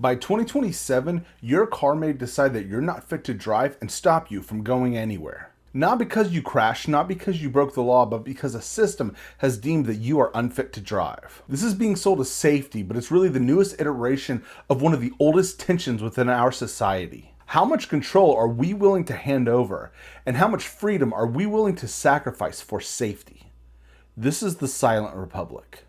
By 2027, your car may decide that you're not fit to drive and stop you from going anywhere. Not because you crashed, not because you broke the law, but because a system has deemed that you are unfit to drive. This is being sold as safety, but it's really the newest iteration of one of the oldest tensions within our society. How much control are we willing to hand over, and how much freedom are we willing to sacrifice for safety? This is the Silent Republic.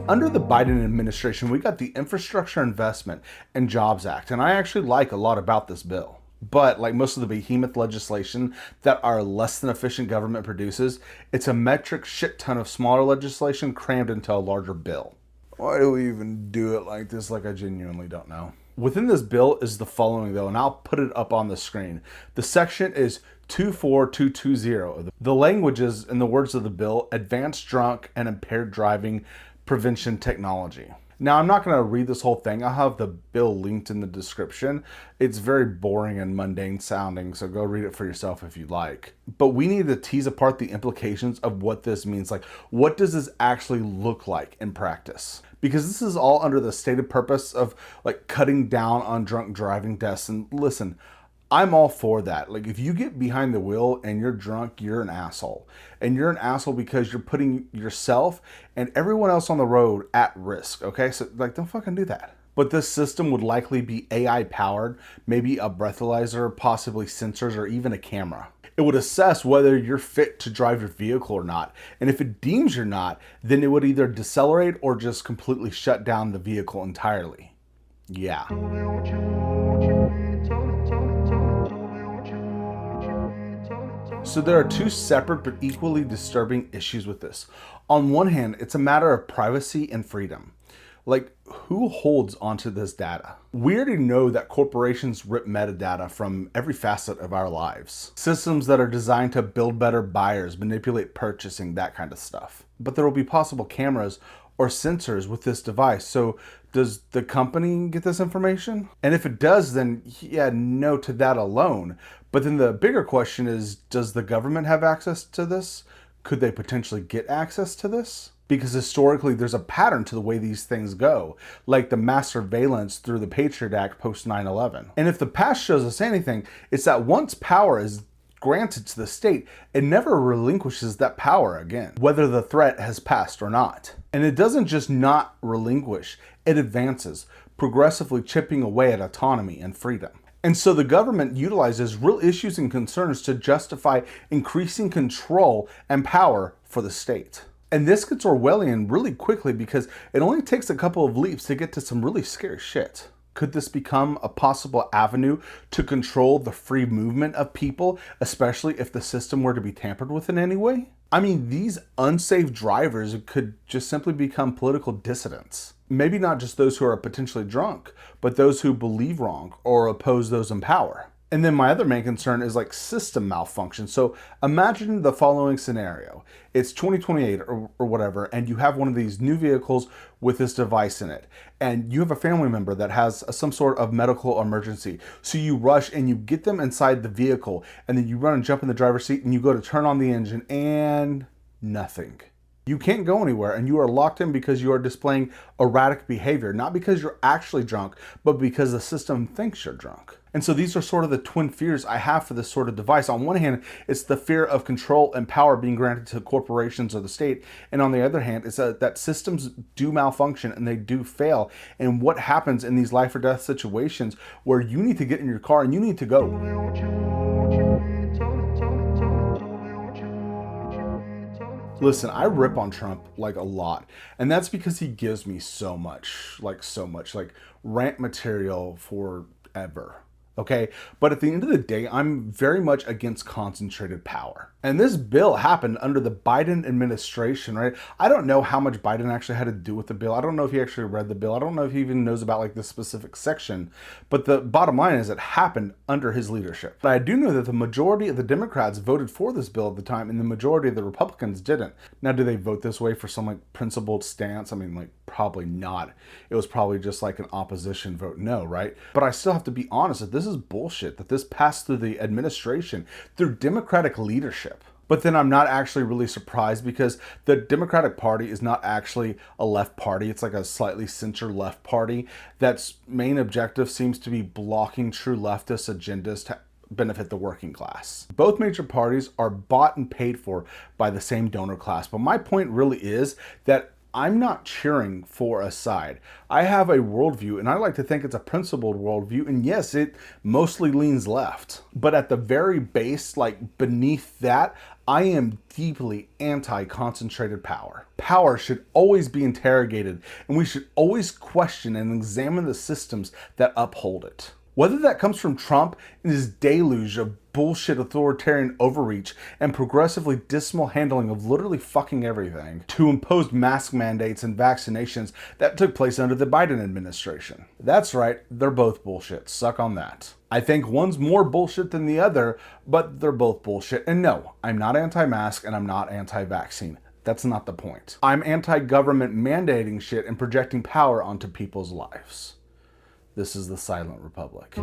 Under the Biden administration, we got the Infrastructure Investment and Jobs Act, and I actually like a lot about this bill. But like most of the behemoth legislation that our less than efficient government produces, it's a metric shit ton of smaller legislation crammed into a larger bill. Why do we even do it like this? Like, I genuinely don't know. Within this bill is the following though, and I'll put it up on the screen. The section is 24220. The language is, in the words of the bill, advanced drunk and impaired driving prevention technology. Now, I'm not going to read this whole thing. I'll have the bill linked in the description. It's very boring and mundane sounding, so go read it for yourself if you'd like. But we need to tease apart the implications of what this means. Like, what does this actually look like in practice? Because this is all under the stated purpose of like cutting down on drunk driving deaths. And listen, I'm all for that. Like, if you get behind the wheel and you're drunk, you're an asshole. And you're an asshole because you're putting yourself and everyone else on the road at risk, okay? So, like, don't fucking do that. But this system would likely be AI powered, maybe a breathalyzer, possibly sensors, or even a camera. It would assess whether you're fit to drive your vehicle or not. And if it deems you're not, then it would either decelerate or just completely shut down the vehicle entirely. Yeah. So there are two separate but equally disturbing issues with this. On one hand, it's a matter of privacy and freedom. Like, who holds onto this data? We already know that corporations rip metadata from every facet of our lives. Systems that are designed to build better buyers, manipulate purchasing, that kind of stuff. But there will be possible cameras or sensors with this device. So does the company get this information? And if it does, then yeah, no to that alone. But then the bigger question is, does the government have access to this? Could they potentially get access to this? Because historically, there's a pattern to the way these things go, like the mass surveillance through the Patriot Act post 9/11. And if the past shows us anything, it's that once power is granted to the state, it never relinquishes that power again, whether the threat has passed or not. And it doesn't just not relinquish, it advances, progressively chipping away at autonomy and freedom. And so the government utilizes real issues and concerns to justify increasing control and power for the state. And this gets Orwellian really quickly because it only takes a couple of leaps to get to some really scary shit. Could this become a possible avenue to control the free movement of people, especially if the system were to be tampered with in any way? I mean, these unsafe drivers could just simply become political dissidents. Maybe not just those who are potentially drunk, but those who believe wrong or oppose those in power. And then my other main concern is like system malfunction. So imagine the following scenario. It's 2028 or whatever, and you have one of these new vehicles with this device in it. And you have a family member that has some sort of medical emergency. So you rush and you get them inside the vehicle, and then you run and jump in the driver's seat and you go to turn on the engine and nothing. You can't go anywhere and you are locked in because you are displaying erratic behavior, not because you're actually drunk, but because the system thinks you're drunk. And so these are sort of the twin fears I have for this sort of device. On one hand, it's the fear of control and power being granted to corporations or the state. And on the other hand, it's that systems do malfunction and they do fail. And what happens in these life or death situations where you need to get in your car and you need to go. Listen, I rip on Trump like a lot, and that's because he gives me so much rant material forever. Okay, but at the end of the day, I'm very much against concentrated power. And this bill happened under the Biden administration, right? I don't know how much Biden actually had to do with the bill. I don't know if he actually read the bill. I don't know if he even knows about like this specific section. But the bottom line is it happened under his leadership. But I do know that the majority of the Democrats voted for this bill at the time, and the majority of the Republicans didn't. Now, do they vote this way for some like principled stance? I mean, like probably not. It was probably just like an opposition vote no, right? But I still have to be honest that this is bullshit, that this passed through the administration, through Democratic leadership. But then I'm not actually really surprised, because the Democratic Party is not actually a left party. It's like a slightly center-left party that's main objective seems to be blocking true leftist agendas to benefit the working class. Both major parties are bought and paid for by the same donor class. But my point really is that I'm not cheering for a side. I have a worldview, and I like to think it's a principled worldview, and yes, it mostly leans left. But at the very base, like beneath that, I am deeply anti-concentrated power. Power should always be interrogated, and we should always question and examine the systems that uphold it. Whether that comes from Trump and his deluge of bullshit authoritarian overreach and progressively dismal handling of literally fucking everything, to imposed mask mandates and vaccinations that took place under the Biden administration. That's right, they're both bullshit. Suck on that. I think one's more bullshit than the other, but they're both bullshit. And no, I'm not anti-mask and I'm not anti-vaccine. That's not the point. I'm anti-government mandating shit and projecting power onto people's lives. This is the Silent Republic.